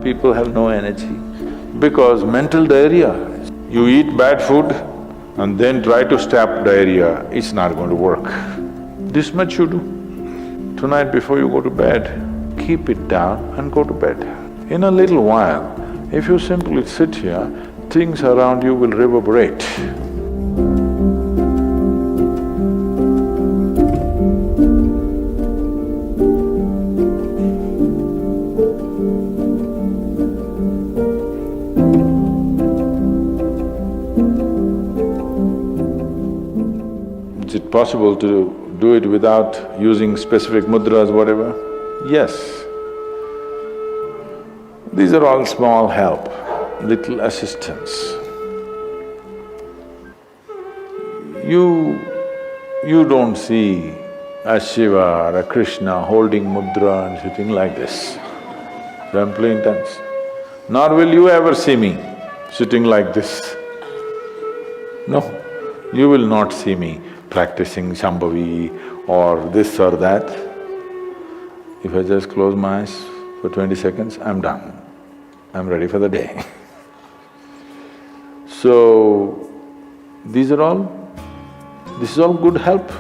people have no energy? Because mental diarrhea. You eat bad food and then try to stop diarrhea, it's not going to work. This much you do. Tonight before you go to bed, keep it down and go to bed. In a little while, if you simply sit here, things around you will reverberate. Is it possible to do it without using specific mudras, whatever? Yes. These are all small help, little assistance. You don't see a Shiva or a Krishna holding mudra and sitting like this, simply intense. Nor will you ever see me sitting like this. No, you will not see me practicing Shambhavi or this or that. If I just close my eyes for 20 seconds, I'm done. I'm ready for the day. So, this is all good help.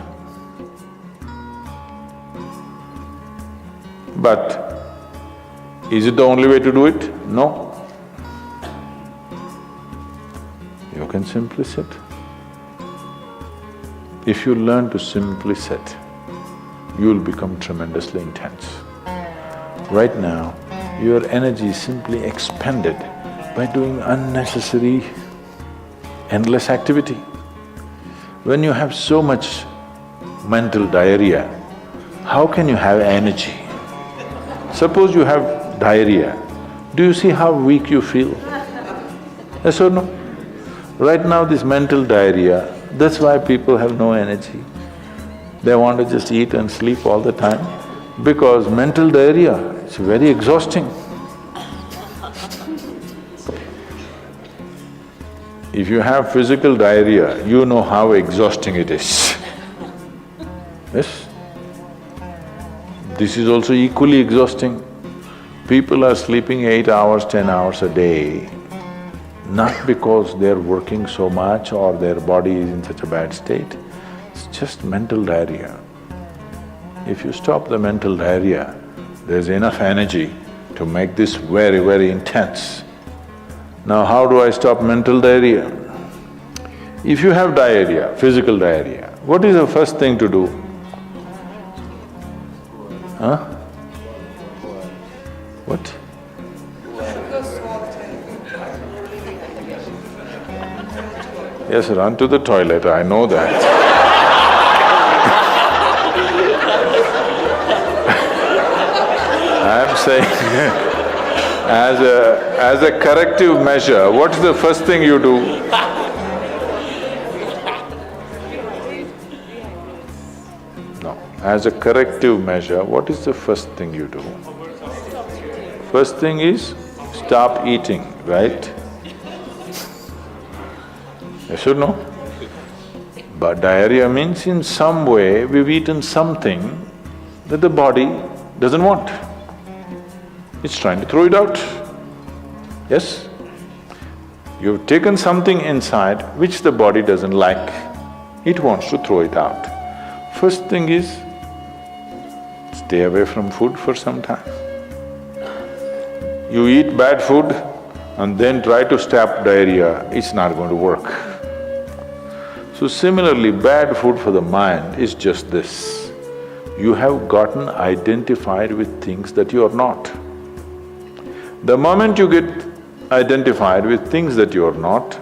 But is it the only way to do it? No. You can simply sit. If you learn to simply sit, you will become tremendously intense. Right now, your energy is simply expended by doing unnecessary, endless activity. When you have so much mental diarrhea, how can you have energy? Suppose you have diarrhea, do you see how weak you feel? Yes or no? Right now this mental diarrhea, that's why people have no energy. They want to just eat and sleep all the time because mental diarrhea is very exhausting. If you have physical diarrhea, you know how exhausting it is. Yes? This is also equally exhausting. People are sleeping 8 hours, 10 hours a day, not because they're working so much or their body is in such a bad state, it's just mental diarrhea. If you stop the mental diarrhea, there's enough energy to make this very, very intense. Now how do I stop mental diarrhea? If you have diarrhea, physical diarrhea, what is the first thing to do? Huh? What? Yes, run to the toilet, I know that. I'm saying as a corrective measure, what's the first thing you do? No, as a corrective measure, what is the first thing you do? First thing is stop eating, right? Yes or no? But diarrhea means in some way we've eaten something that the body doesn't want. It's trying to throw it out. Yes? You've taken something inside which the body doesn't like, it wants to throw it out. First thing is, stay away from food for some time. You eat bad food and then try to stop diarrhea, it's not going to work. So similarly, bad food for the mind is just this. You have gotten identified with things that you are not. The moment you get identified with things that you are not,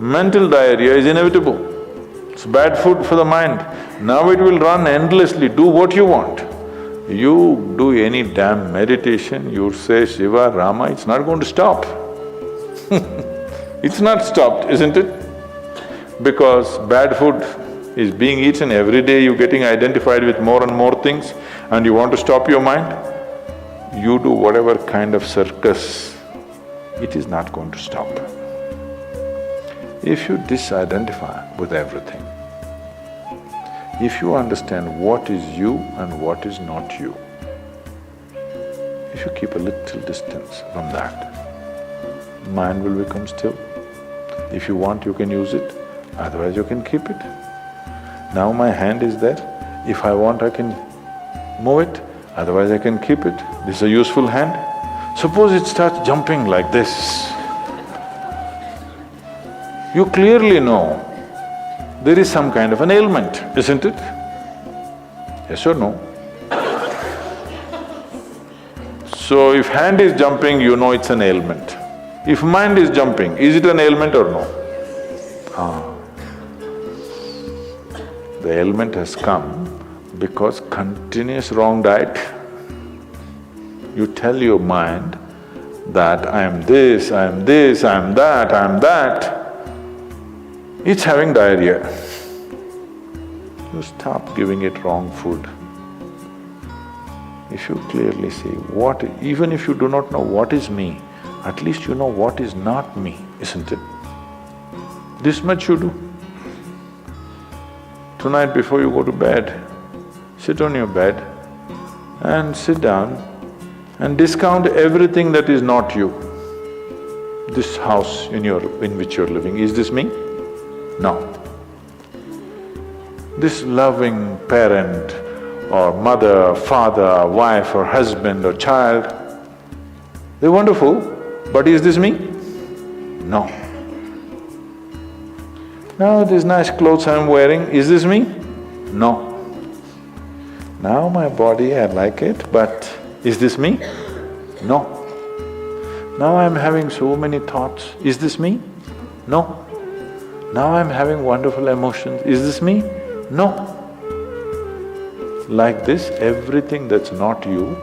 mental diarrhea is inevitable. It's bad food for the mind. Now it will run endlessly, do what you want. You do any damn meditation, you say Shiva, Rama, it's not going to stop. It's not stopped, isn't it? Because bad food is being eaten every day, you're getting identified with more and more things and you want to stop your mind, you do whatever kind of circus, it is not going to stop. If you disidentify with everything, if you understand what is you and what is not you, If you keep a little distance from that, mind will become still. If you want, you can use it, otherwise you can keep it. Now my hand is there, if I want I can move it, otherwise I can keep it. This is a useful hand. Suppose it starts jumping like this. You clearly know there is some kind of an ailment, isn't it? Yes or no? So if hand is jumping, you know it's an ailment. If mind is jumping, is it an ailment or no? The ailment has come because continuous wrong diet. You tell your mind that I am this, I am this, I am that, I am that. It's having diarrhea. You stop giving it wrong food. If you clearly see what… even if you do not know what is me, at least you know what is not me, isn't it? This much you do. Tonight before you go to bed, sit on your bed and sit down and discount everything that is not you. This house in which you're living, is this me? No. This loving parent or mother, father, wife or husband or child, they're wonderful, but is this me? No. Now these nice clothes I'm wearing, is this me? No. Now my body, I like it, but is this me? No. Now I'm having so many thoughts, is this me? No. Now I'm having wonderful emotions, is this me? No. Like this, everything that's not you,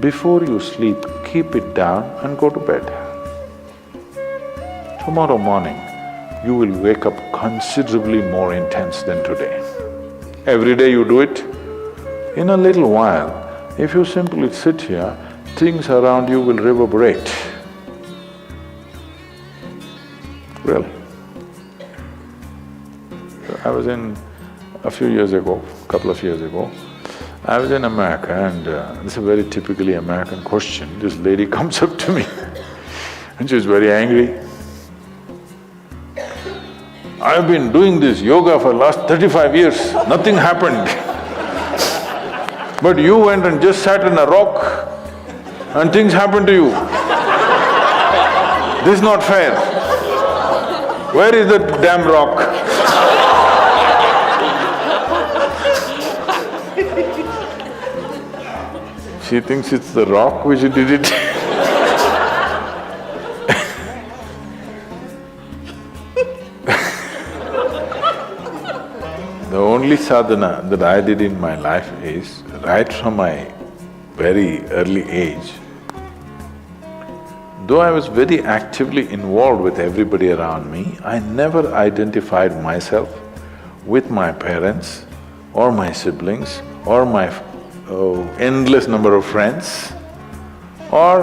before you sleep, keep it down and go to bed. Tomorrow morning, you will wake up considerably more intense than today. Every day you do it. In a little while, if you simply sit here, things around you will reverberate. Really. I was in… a few years ago, couple of years ago, I was in America and this is a very typically American question. This lady comes up to me and she's very angry. I've been doing this yoga for last 35 years, nothing happened. But you went and just sat on a rock and things happened to you. This is not fair. Where is the damn rock? She thinks it's the rock which did it. The only sadhana that I did in my life is, right from my very early age, though I was very actively involved with everybody around me, I never identified myself with my parents or my siblings or my endless number of friends or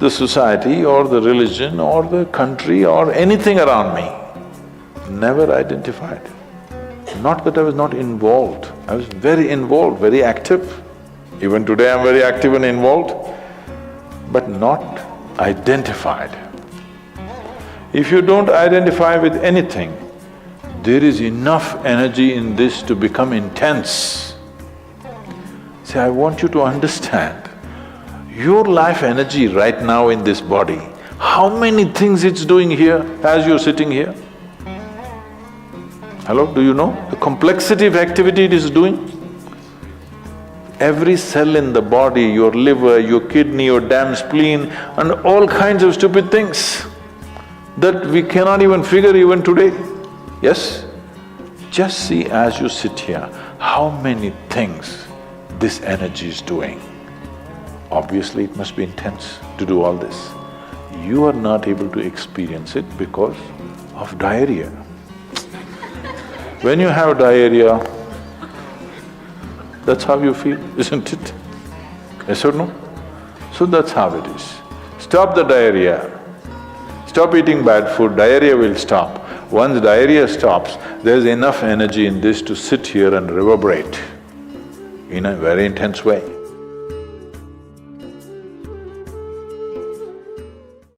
the society or the religion or the country or anything around me. Never identified. Not that I was not involved, I was very involved, very active. Even today I'm very active and involved, but not identified. If you don't identify with anything, there is enough energy in this to become intense. See, I want you to understand, your life energy right now in this body, how many things it's doing here as you're sitting here? Hello, do you know the complexity of activity it is doing? Every cell in the body, your liver, your kidney, your damn spleen and all kinds of stupid things that we cannot even figure even today. Yes? Just see as you sit here, how many things this energy is doing. Obviously it must be intense to do all this. You are not able to experience it because of diarrhea. When you have diarrhea, that's how you feel, isn't it? Yes or no? So that's how it is. Stop the diarrhea. Stop eating bad food, diarrhea will stop. Once diarrhea stops, there's enough energy in this to sit here and reverberate in a very intense way.